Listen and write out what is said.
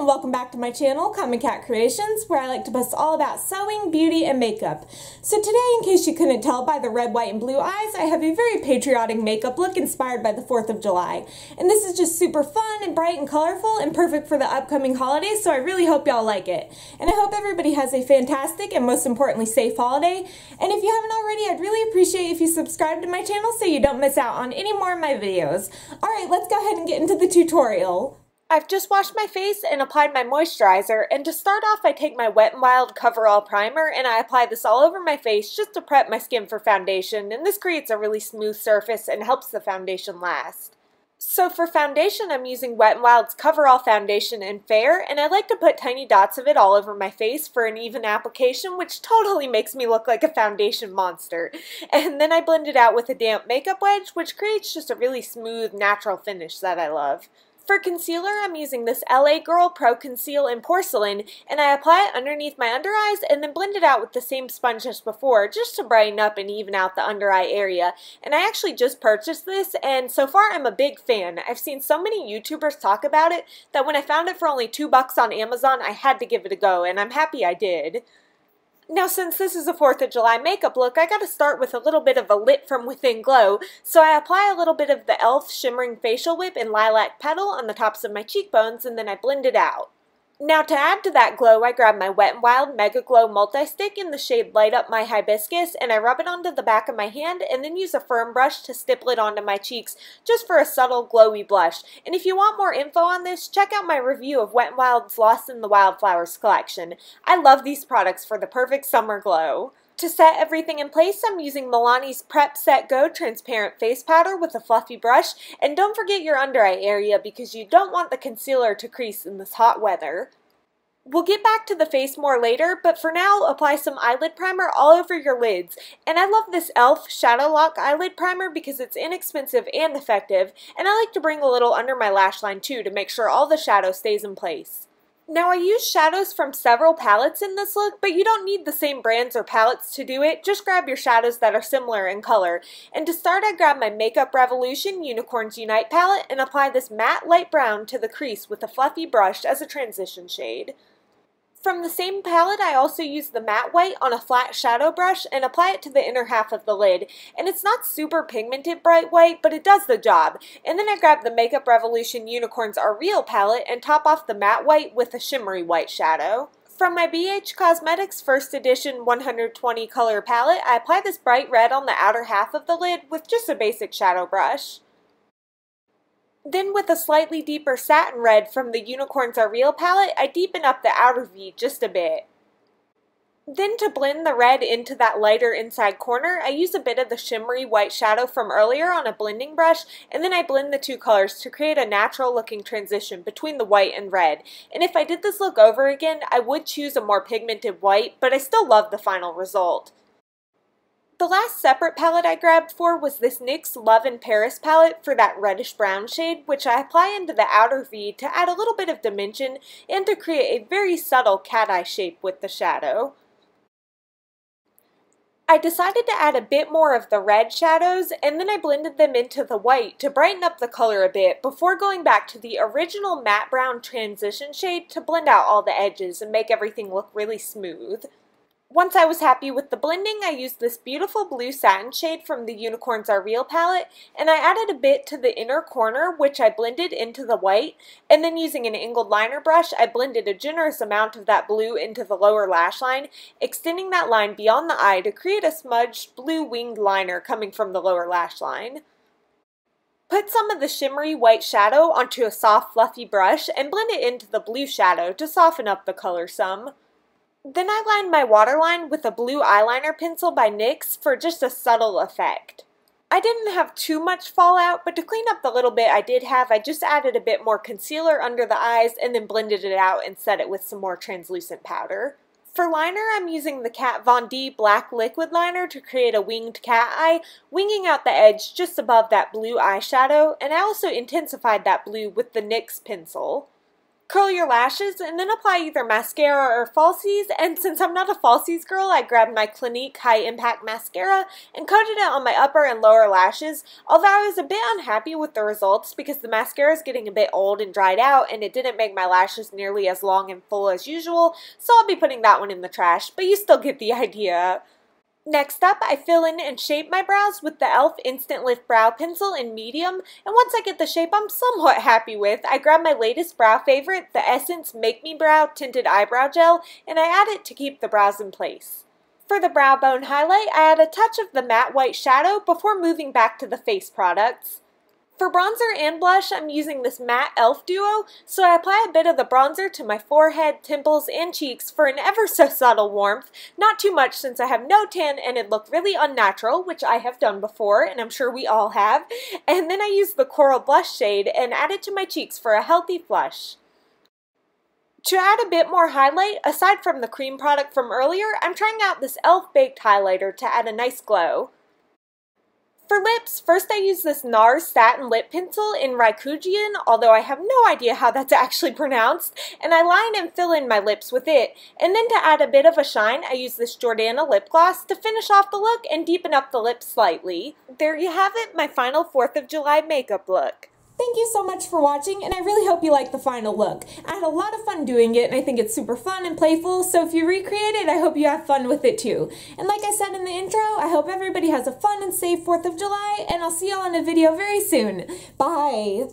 welcome back to my channel, Common Cat Creations, where I like to post all about sewing, beauty, and makeup. So today, in case you couldn't tell by the red, white, and blue eyes, I have a very patriotic makeup look inspired by the 4th of July. And this is just super fun and bright and colorful and perfect for the upcoming holidays, so I really hope y'all like it. And I hope everybody has a fantastic and most importantly safe holiday. And if you haven't already, I'd really appreciate if you subscribe to my channel so you don't miss out on any more of my videos. Alright, let's go ahead and get into the tutorial. I've just washed my face and applied my moisturizer, and to start off I take my Wet n Wild Coverall primer and I apply this all over my face just to prep my skin for foundation, and this creates a really smooth surface and helps the foundation last. So for foundation I'm using Wet n Wild's Coverall Foundation in Fair, and I like to put tiny dots of it all over my face for an even application, which totally makes me look like a foundation monster. And then I blend it out with a damp makeup wedge, which creates just a really smooth, natural finish that I love. For concealer, I'm using this LA Girl Pro Conceal in Porcelain, and I apply it underneath my under eyes and then blend it out with the same sponge as before, just to brighten up and even out the under eye area. And I actually just purchased this, and so far I'm a big fan. I've seen so many YouTubers talk about it that when I found it for only $2 on Amazon, I had to give it a go, and I'm happy I did. Now, since this is a 4th of July makeup look, I gotta start with a little bit of a lit from within glow, so I apply a little bit of the e.l.f. Shimmering Facial Whip in Lilac Petal on the tops of my cheekbones, and then I blend it out. Now, to add to that glow, I grab my Wet n Wild MegaGlo Multi-Stick in the shade Light Up My High-Biscus, and I rub it onto the back of my hand and then use a firm brush to stipple it onto my cheeks just for a subtle glowy blush. And if you want more info on this, check out my review of Wet n Wild's Lost in the Wildflowers collection. I love these products for the perfect summer glow. To set everything in place, I'm using Milani's Prep Set Go Transparent Face Powder with a fluffy brush, and don't forget your under eye area because you don't want the concealer to crease in this hot weather. We'll get back to the face more later, but for now, apply some eyelid primer all over your lids. And I love this e.l.f. Shadow Lock Eyelid Primer because it's inexpensive and effective, and I like to bring a little under my lash line too to make sure all the shadow stays in place. Now, I use shadows from several palettes in this look, but you don't need the same brands or palettes to do it. Just grab your shadows that are similar in color. And to start, I grab my Makeup Revolution Unicorns Unite palette and apply this matte light brown to the crease with a fluffy brush as a transition shade. From the same palette, I also use the matte white on a flat shadow brush and apply it to the inner half of the lid. And it's not super pigmented bright white, but it does the job. And then I grab the Makeup Revolution Unicorns Are Real palette and top off the matte white with a shimmery white shadow. From my BH Cosmetics First Edition 120 color palette, I apply this bright red on the outer half of the lid with just a basic shadow brush. Then with a slightly deeper satin red from the Unicorns Are Real palette, I deepen up the outer V just a bit. Then to blend the red into that lighter inside corner, I use a bit of the shimmery white shadow from earlier on a blending brush, and then I blend the two colors to create a natural looking transition between the white and red. And if I did this look over again, I would choose a more pigmented white, but I still love the final result. The last separate palette I grabbed for was this NYX Love in Paris palette for that reddish brown shade, which I apply into the outer V to add a little bit of dimension and to create a very subtle cat eye shape with the shadow. I decided to add a bit more of the red shadows, and then I blended them into the white to brighten up the color a bit before going back to the original matte brown transition shade to blend out all the edges and make everything look really smooth. Once I was happy with the blending, I used this beautiful blue satin shade from the Unicorns Are Real palette, and I added a bit to the inner corner, which I blended into the white, and then using an angled liner brush, I blended a generous amount of that blue into the lower lash line, extending that line beyond the eye to create a smudged blue winged liner coming from the lower lash line. Put some of the shimmery white shadow onto a soft fluffy brush and blend it into the blue shadow to soften up the color some. Then I lined my waterline with a blue eyeliner pencil by NYX for just a subtle effect. I didn't have too much fallout, but to clean up the little bit I did have, I just added a bit more concealer under the eyes and then blended it out and set it with some more translucent powder. For liner, I'm using the Kat Von D Black Liquid Liner to create a winged cat eye, winging out the edge just above that blue eyeshadow, and I also intensified that blue with the NYX pencil. Curl your lashes and then apply either mascara or falsies, and since I'm not a falsies girl, I grabbed my Clinique High Impact Mascara and coated it on my upper and lower lashes, although I was a bit unhappy with the results because the mascara is getting a bit old and dried out and it didn't make my lashes nearly as long and full as usual, so I'll be putting that one in the trash, but you still get the idea. Next up, I fill in and shape my brows with the e.l.f. Instant Lift Brow Pencil in medium, and once I get the shape I'm somewhat happy with, I grab my latest brow favorite, the Essence Make Me Brow Tinted Eyebrow Gel, and I add it to keep the brows in place. For the brow bone highlight, I add a touch of the matte white shadow before moving back to the face products. For bronzer and blush, I'm using this matte e.l.f. duo, so I apply a bit of the bronzer to my forehead, temples, and cheeks for an ever so subtle warmth, not too much since I have no tan and it looked really unnatural, which I have done before, and I'm sure we all have, and then I use the Coral Blush shade and add it to my cheeks for a healthy flush. To add a bit more highlight, aside from the cream product from earlier, I'm trying out this e.l.f. Baked Highlighter to add a nice glow. For lips, first I use this NARS Satin Lip Pencil in Raikujian, although I have no idea how that's actually pronounced, and I line and fill in my lips with it. And then to add a bit of a shine, I use this Jordana lip gloss to finish off the look and deepen up the lips slightly. There you have it, my final 4th of July makeup look. Thank you so much for watching, and I really hope you like the final look. I had a lot of fun doing it, and I think it's super fun and playful, so if you recreate it, I hope you have fun with it too. And like I said in the intro, I hope everybody has a fun and safe 4th of July, and I'll see y'all in a video very soon. Bye!